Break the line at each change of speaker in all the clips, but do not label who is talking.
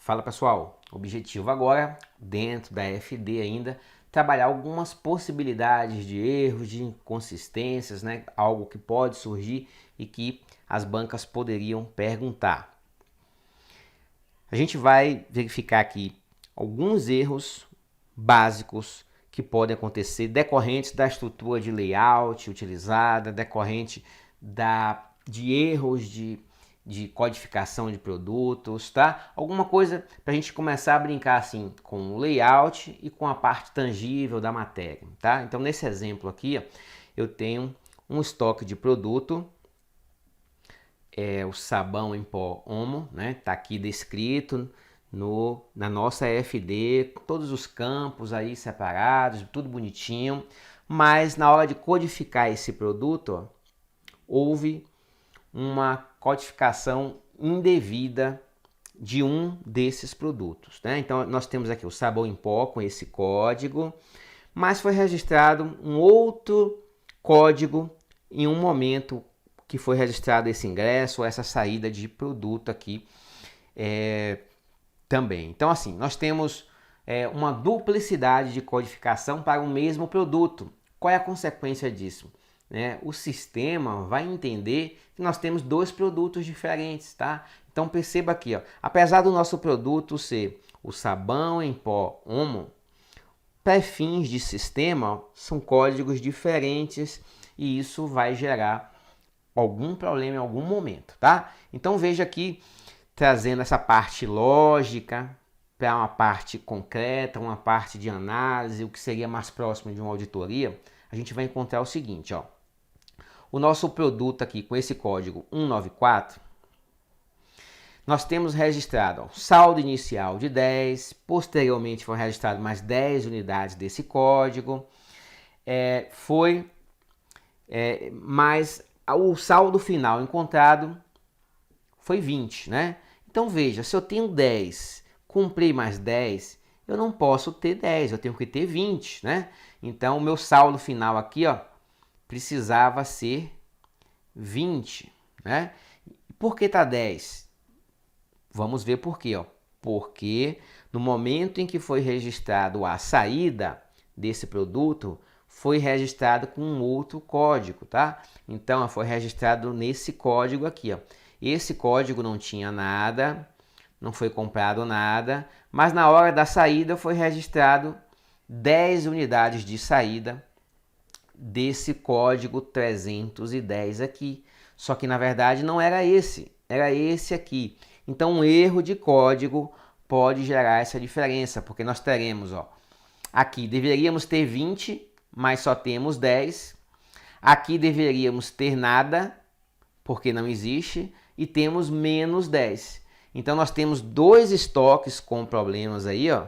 Fala pessoal, objetivo agora, dentro da FD ainda, trabalhar algumas possibilidades de erros, de inconsistências, né? Algo que pode surgir e que as bancas poderiam perguntar. A gente vai verificar aqui alguns erros básicos que podem acontecer decorrentes da estrutura de layout utilizada, decorrente de erros de codificação de produtos, tá? Alguma coisa para a gente começar a brincar assim com o layout e com a parte tangível da matéria, tá? Então nesse exemplo aqui, ó, eu tenho um estoque de produto, o sabão em pó Omo, né? Tá aqui descrito na nossa FD, todos os campos aí separados, tudo bonitinho, mas na hora de codificar esse produto, ó, houve uma codificação indevida de um desses produtos, né? Então nós temos aqui o sabão em pó com esse código, mas foi registrado um outro código em um momento que foi registrado esse ingresso ou essa saída de produto aqui também. Então assim, nós temos uma duplicidade de codificação para o mesmo produto. Qual é a consequência disso? O sistema vai entender que nós temos dois produtos diferentes, tá? Então perceba aqui, ó, apesar do nosso produto ser o sabão em pó Omo, para fins de sistema, ó, são códigos diferentes e isso vai gerar algum problema em algum momento, tá? Então veja aqui, trazendo essa parte lógica para uma parte concreta, uma parte de análise, o que seria mais próximo de uma auditoria, a gente vai encontrar o seguinte, ó. O nosso produto aqui com esse código 194, nós temos registrado ó, saldo inicial de 10, posteriormente foi registrado mais 10 unidades desse código, mas o saldo final encontrado foi 20, né? Então veja, se eu tenho 10, comprei mais 10, eu não posso ter 10, eu tenho que ter 20, né? Então o meu saldo final aqui, ó, precisava ser 20, né? Por que tá 10? Vamos ver por quê, ó. Porque no momento em que foi registrado a saída desse produto, foi registrado com um outro código, tá? Então, foi registrado nesse código aqui, ó. Esse código não tinha nada, não foi comprado nada, mas na hora da saída foi registrado 10 unidades de saída desse código 310 aqui. Só que na verdade não era esse, era esse aqui. Então um erro de código pode gerar essa diferença, porque nós teremos, ó, aqui deveríamos ter 20, mas só temos 10. Aqui deveríamos ter nada, porque não existe, e temos menos 10. Então nós temos dois estoques com problemas aí, ó,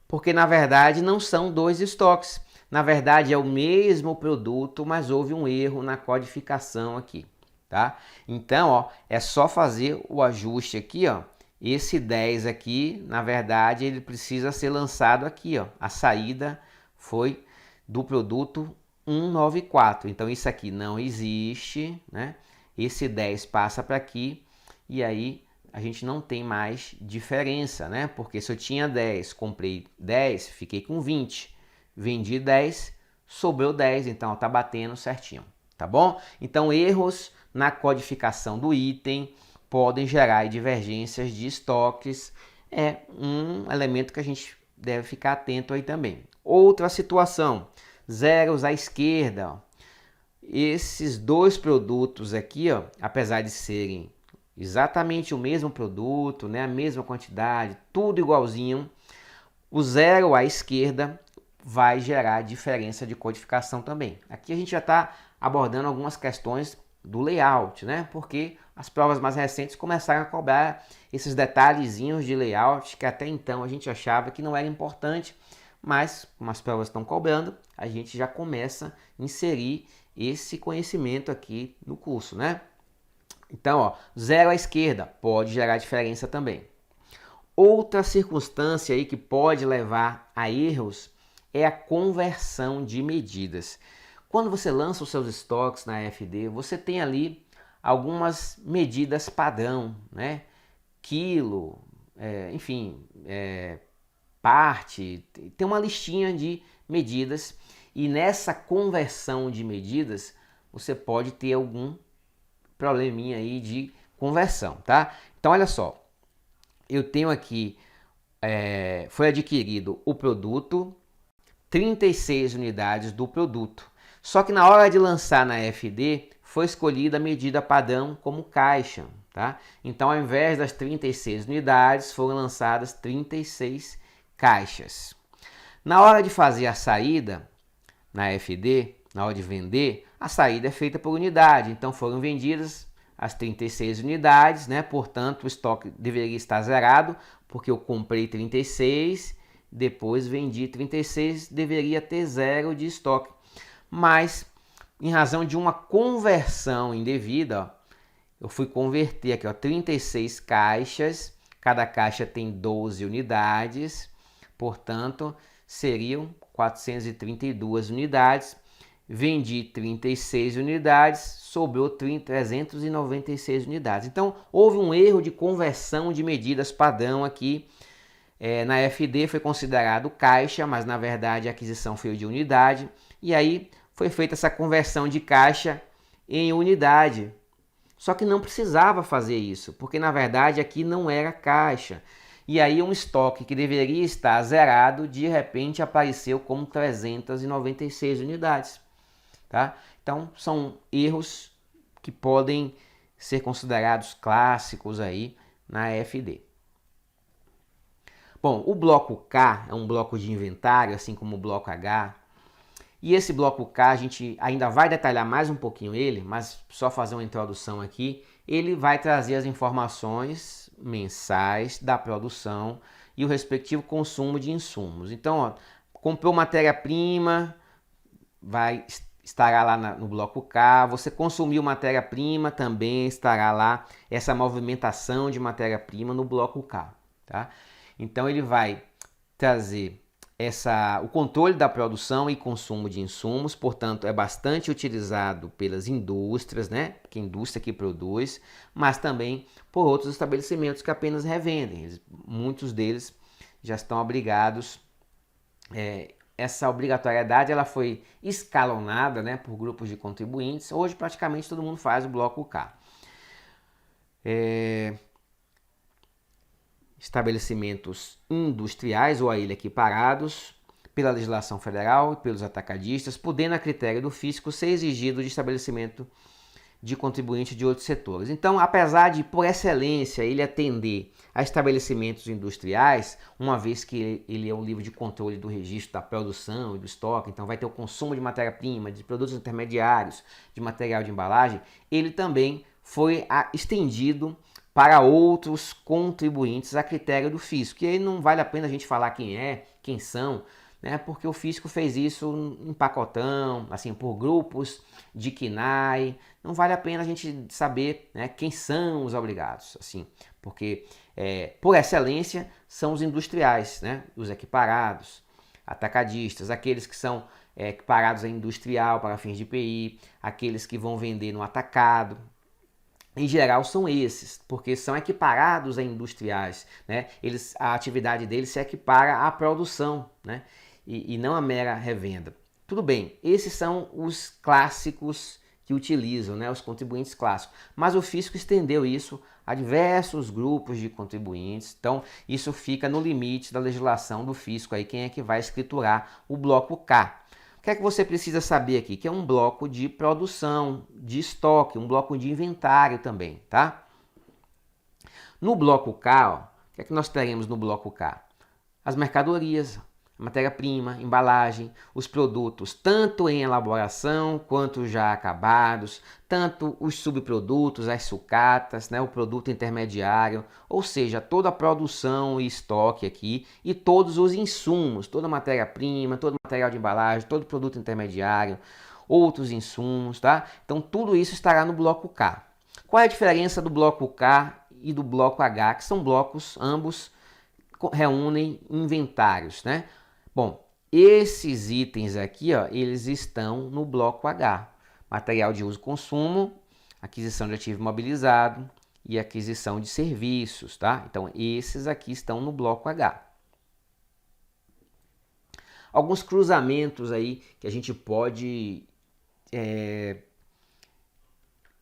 porque na verdade não são dois estoques. Na verdade é o mesmo produto, mas houve um erro na codificação aqui, tá? Então, ó, é só fazer o ajuste aqui, ó. Esse 10 aqui, na verdade, ele precisa ser lançado aqui, ó. A saída foi do produto 194. Então isso aqui não existe, né? Esse 10 passa para aqui e aí a gente não tem mais diferença, né? Porque se eu tinha 10, comprei 10, fiquei com 20. Vendi 10, sobrou 10, então está batendo certinho, tá bom? Então erros na codificação do item podem gerar divergências de estoques, é um elemento que a gente deve ficar atento aí também. Outra situação, zeros à esquerda, ó. Esses dois produtos aqui, ó, apesar de serem exatamente o mesmo produto, né, a mesma quantidade, tudo igualzinho, o zero à esquerda vai gerar diferença de codificação também. Aqui a gente já está abordando algumas questões do layout, né? Porque as provas mais recentes começaram a cobrar esses detalhezinhos de layout que até então a gente achava que não era importante, mas como as provas estão cobrando, a gente já começa a inserir esse conhecimento aqui no curso, né? Então, ó, zero à esquerda pode gerar diferença também. Outra circunstância aí que pode levar a erros é a conversão de medidas. Quando você lança os seus estoques na FD, você tem ali algumas medidas padrão, né? Quilo, enfim, parte, tem uma listinha de medidas e nessa conversão de medidas você pode ter algum probleminha aí de conversão, tá? Então olha só, eu tenho aqui, foi adquirido o produto, 36 unidades do produto. Só que na hora de lançar na FD, foi escolhida a medida padrão como caixa, tá? Então, ao invés das 36 unidades, foram lançadas 36 caixas. Na hora de fazer a saída na FD, na hora de vender, a saída é feita por unidade. Então, foram vendidas as 36 unidades, né? Portanto, o estoque deveria estar zerado, porque eu comprei 36, depois vendi 36, deveria ter zero de estoque. Mas, em razão de uma conversão indevida, ó, eu fui converter aqui, ó, 36 caixas, cada caixa tem 12 unidades, portanto, seriam 432 unidades. Vendi 36 unidades, sobrou 396 unidades. Então, houve um erro de conversão de medidas padrão aqui. Na FD foi considerado caixa, mas na verdade a aquisição foi de unidade. E aí foi feita essa conversão de caixa em unidade. Só que não precisava fazer isso, porque na verdade aqui não era caixa. E aí um estoque que deveria estar zerado, de repente apareceu como 396 unidades. Tá? Então são erros que podem ser considerados clássicos aí na FD. Bom, o bloco K é um bloco de inventário, assim como o bloco H. E esse bloco K a gente ainda vai detalhar mais um pouquinho ele, mas só fazer uma introdução aqui. Ele vai trazer as informações mensais da produção e o respectivo consumo de insumos. Então, ó, comprou matéria-prima, estará lá no bloco K. Você consumiu matéria-prima, também estará lá essa movimentação de matéria-prima no bloco K. Tá? Então ele vai trazer o controle da produção e consumo de insumos, portanto é bastante utilizado pelas indústrias, né? Que é a indústria que produz, mas também por outros estabelecimentos que apenas revendem. Muitos deles já estão obrigados. Essa obrigatoriedade ela foi escalonada, né, por grupos de contribuintes. Hoje praticamente todo mundo faz o bloco K. Estabelecimentos industriais ou a ele equiparados pela legislação federal e pelos atacadistas, podendo a critério do fisco ser exigido de estabelecimento de contribuinte de outros setores. Então, apesar de, por excelência, ele atender a estabelecimentos industriais, uma vez que ele é um livro de controle do registro da produção e do estoque, então vai ter o consumo de matéria-prima, de produtos intermediários, de material de embalagem, ele também foi estendido para outros contribuintes a critério do fisco. E aí não vale a pena a gente falar quem são, né? Porque o fisco fez isso em pacotão, assim, por grupos de KNAI. Não vale a pena a gente saber, né, quem são os obrigados, assim, porque por excelência são os industriais, né? Os equiparados, atacadistas, aqueles que são equiparados a industrial para fins de IPI, aqueles que vão vender no atacado. Em geral são esses, porque são equiparados a industriais, né? A atividade deles se equipara à produção, né? E não a mera revenda. Tudo bem, esses são os clássicos que utilizam, né? Os contribuintes clássicos. Mas o fisco estendeu isso a diversos grupos de contribuintes, então isso fica no limite da legislação do fisco, aí quem é que vai escriturar o bloco K. O que é que você precisa saber aqui? Que é um bloco de produção, de estoque, um bloco de inventário também, tá? No bloco K, ó, o que é que nós teremos no bloco K? As mercadorias, matéria-prima, embalagem, os produtos, tanto em elaboração quanto já acabados, tanto os subprodutos, as sucatas, né, o produto intermediário, ou seja, toda a produção e estoque aqui e todos os insumos, toda a matéria-prima, todo material de embalagem, todo produto intermediário, outros insumos, tá? Então tudo isso estará no bloco K. Qual é a diferença do bloco K e do bloco H, que são blocos, ambos reúnem inventários, né? Bom, esses itens aqui, ó, eles estão no bloco H. Material de uso e consumo, aquisição de ativo imobilizado, e aquisição de serviços, tá? Então, esses aqui estão no bloco H. Alguns cruzamentos aí que a gente pode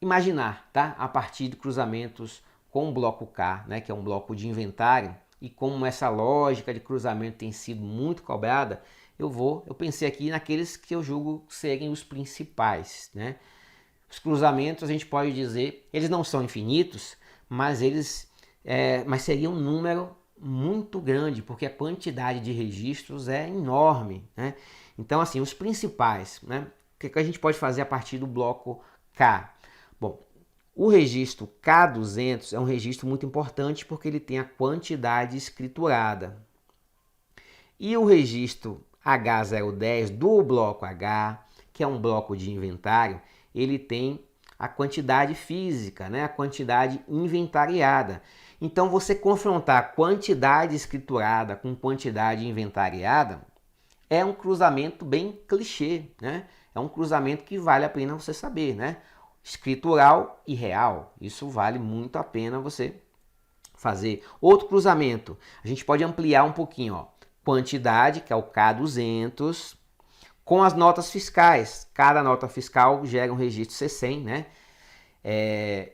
imaginar, tá? A partir de cruzamentos com o bloco K, né? Que é um bloco de inventário, e como essa lógica de cruzamento tem sido muito cobrada, eu pensei aqui naqueles que eu julgo serem os principais, né? Os cruzamentos, a gente pode dizer, eles não são infinitos, mas mas seria um número muito grande, porque a quantidade de registros é enorme, né? Então, assim, os principais, né? O que a gente pode fazer a partir do bloco K? Bom, o registro K200 é um registro muito importante porque ele tem a quantidade escriturada. E o registro H010 do bloco H, que é um bloco de inventário, ele tem a quantidade física, né? A quantidade inventariada. Então, você confrontar quantidade escriturada com quantidade inventariada é um cruzamento bem clichê, né? É um cruzamento que vale a pena você saber, né? Escritural e real. Isso vale muito a pena você fazer. Outro cruzamento, a gente pode ampliar um pouquinho, ó. Quantidade, que é o K200, com as notas fiscais. Cada nota fiscal gera um registro C100, né?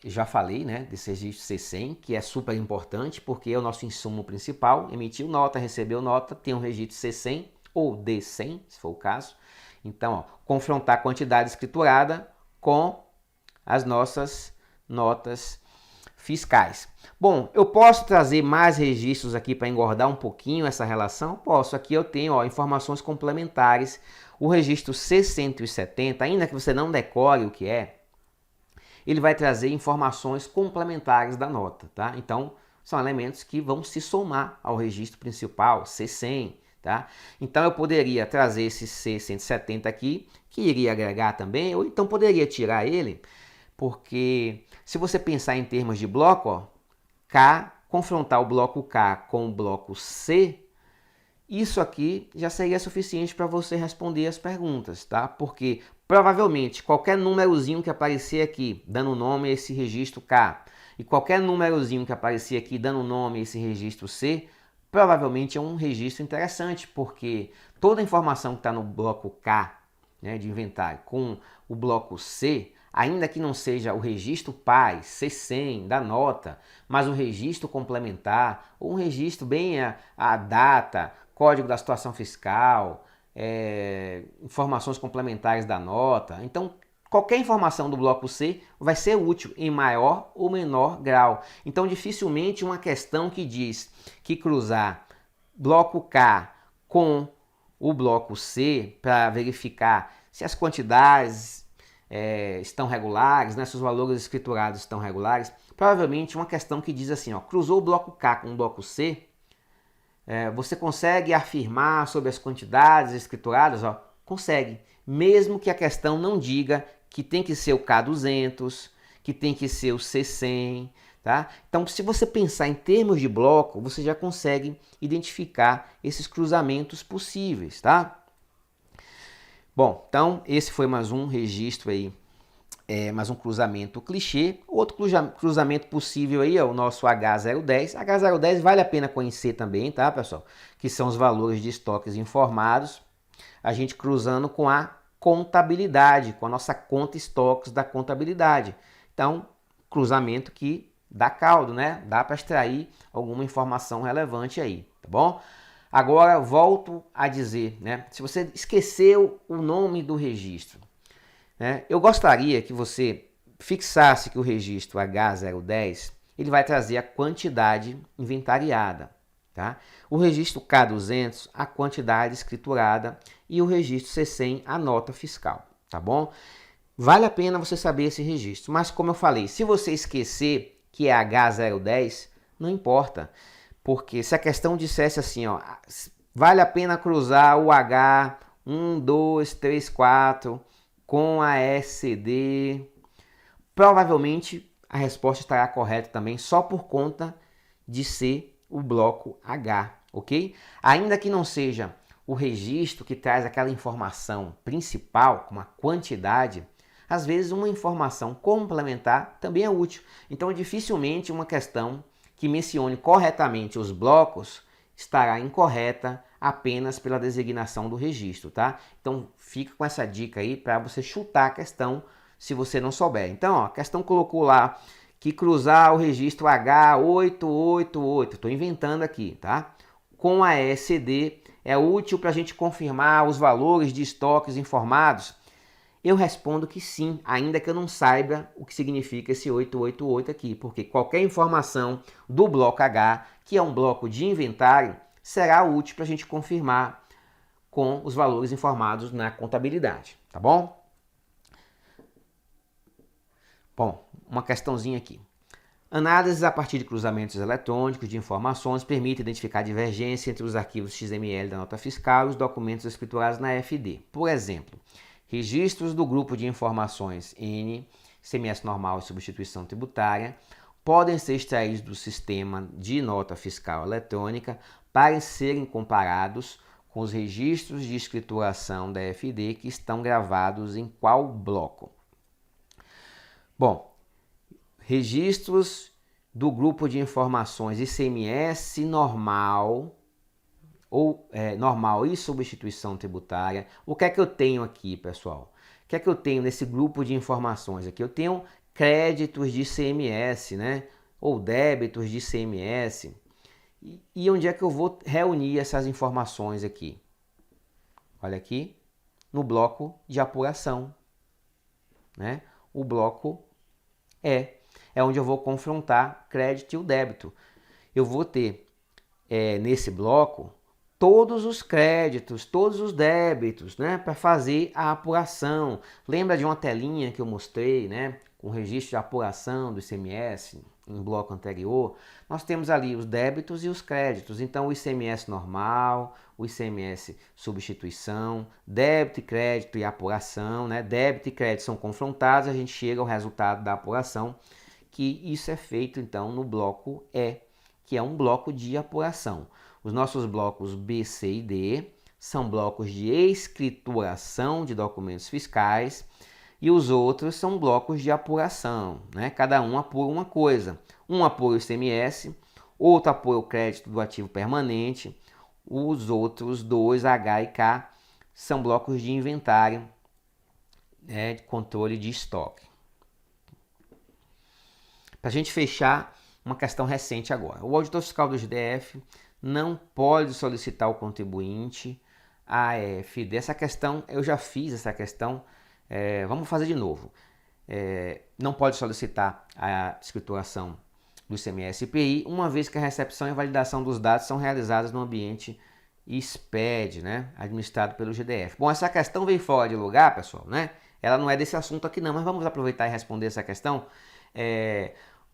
Já falei, né, desse registro C100, que é super importante, porque é o nosso insumo principal. Emitiu nota, recebeu nota, tem um registro C100 ou D100, se for o caso. Então, ó, confrontar a quantidade escriturada com as nossas notas fiscais. Bom, eu posso trazer mais registros aqui para engordar um pouquinho essa relação? Posso. Aqui eu tenho, ó, informações complementares. O registro C170, ainda que você não decore o que é, ele vai trazer informações complementares da nota, tá? Então, são elementos que vão se somar ao registro principal, C100, tá? Então, eu poderia trazer esse C170 aqui, que iria agregar também, ou então poderia tirar ele, porque se você pensar em termos de bloco, ó, K, confrontar o bloco K com o bloco C, isso aqui já seria suficiente para você responder as perguntas, tá? Porque provavelmente qualquer númerozinho que aparecer aqui dando nome a esse registro K e qualquer númerozinho que aparecer aqui dando nome a esse registro C, provavelmente é um registro interessante, porque toda a informação que está no bloco K, né, de inventário, com o bloco C, ainda que não seja o registro pai, C100 da nota, mas um registro complementar, ou um registro bem a data, código da situação fiscal, informações complementares da nota. Então, qualquer informação do bloco C vai ser útil em maior ou menor grau. Então, dificilmente uma questão que diz que cruzar bloco K com o bloco C para verificar se as quantidades estão regulares, né, se os valores escriturados estão regulares, provavelmente uma questão que diz assim, ó, cruzou o bloco K com o bloco C, você consegue afirmar sobre as quantidades escrituradas? Ó, consegue, mesmo que a questão não diga que tem que ser o K200, que tem que ser o C100, tá? Então, se você pensar em termos de bloco, você já consegue identificar esses cruzamentos possíveis, tá? Bom, então esse foi mais um registro aí, mais um cruzamento clichê. Outro cruzamento possível aí é o nosso H010. H010 vale a pena conhecer também, tá, pessoal? Que são os valores de estoques informados. A gente cruzando com a contabilidade, com a nossa conta estoques da contabilidade. Então, cruzamento que dá caldo, né? Dá para extrair alguma informação relevante aí, tá bom? Agora, volto a dizer, né? Se você esqueceu o nome do registro, né, eu gostaria que você fixasse que o registro H010 ele vai trazer a quantidade inventariada, tá? O registro K200, a quantidade escriturada e o registro C100, a nota fiscal, tá bom? Vale a pena você saber esse registro, mas como eu falei, se você esquecer que é H010, não importa. Porque se a questão dissesse assim, ó, vale a pena cruzar o H1, 2, 3, 4 com a SCD, provavelmente a resposta estará correta também, só por conta de ser o bloco H, ok? Ainda que não seja o registro que traz aquela informação principal, como a quantidade, Às vezes uma informação complementar também é útil. Então dificilmente uma questão que mencione corretamente os blocos estará incorreta apenas pela designação do registro, tá? Então fica com essa dica aí para você chutar a questão se você não souber. Então, ó, a questão colocou lá que cruzar o registro H888, estou inventando aqui, tá? Com a ESD é útil para a gente confirmar os valores de estoques informados? Eu respondo que sim, ainda que eu não saiba o que significa esse 888 aqui, porque qualquer informação do bloco H, que é um bloco de inventário, será útil para a gente confirmar com os valores informados na contabilidade, tá bom? Bom, uma questãozinha aqui. Análises a partir de cruzamentos eletrônicos de informações permite identificar divergência entre os arquivos XML da nota fiscal e os documentos escriturados na FD. Por exemplo, registros do grupo de informações N, ICMS normal e substituição tributária, podem ser extraídos do sistema de nota fiscal eletrônica para serem comparados com os registros de escrituração da FD que estão gravados em qual bloco? Bom, registros do grupo de informações ICMS normal normal e substituição tributária. O que é que eu tenho aqui, pessoal? O que é que eu tenho nesse grupo de informações aqui? Eu tenho créditos de ICMS, né? Ou débitos de ICMS. E onde é que eu vou reunir essas informações aqui? Olha aqui, no bloco de apuração, né? O bloco é onde eu vou confrontar crédito e o débito. Eu vou ter nesse bloco todos os créditos, todos os débitos, né, para fazer a apuração. Lembra de uma telinha que eu mostrei, né, com o registro de apuração do ICMS em bloco anterior? Nós temos ali os débitos e os créditos. Então o ICMS normal, o ICMS substituição, débito e crédito e apuração, né? Débito e crédito são confrontados, a gente chega ao resultado da apuração, que isso é feito então no bloco E, que é um bloco de apuração. Os nossos blocos B, C e D são blocos de escrituração de documentos fiscais e os outros são blocos de apuração, né? Cada um apura uma coisa. Um apura o ICMS, outro apura o crédito do ativo permanente, os outros dois, H e K, são blocos de inventário, né, de controle de estoque. Para a gente fechar, uma questão recente agora. O auditor fiscal do GDF não pode solicitar ao contribuinte a AFD. Essa questão, eu já fiz essa questão, vamos fazer de novo. Não pode solicitar a escrituração do ICMS e IPI, uma vez que a recepção e validação dos dados são realizadas no ambiente SPED, né, administrado pelo GDF. Bom, essa questão veio fora de lugar, pessoal, né? Ela não é desse assunto aqui não, mas vamos aproveitar e responder essa questão.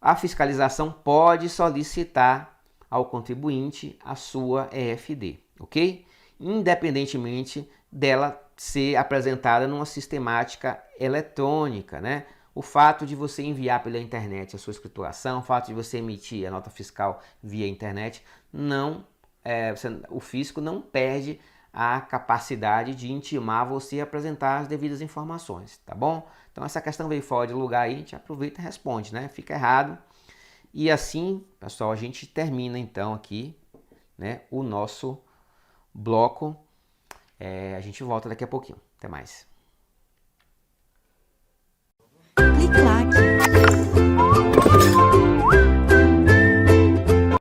A fiscalização pode solicitar ao contribuinte a sua EFD, ok? Independentemente dela ser apresentada numa sistemática eletrônica, né? O fato de você enviar pela internet a sua escrituração, o fato de você emitir a nota fiscal via internet, o fisco não perde a capacidade de intimar você a apresentar as devidas informações, tá bom? Então essa questão veio fora de lugar aí, a gente aproveita e responde, né? Fica errado. E assim, pessoal, a gente termina então aqui, né, o nosso bloco. A gente volta daqui a pouquinho. Até mais.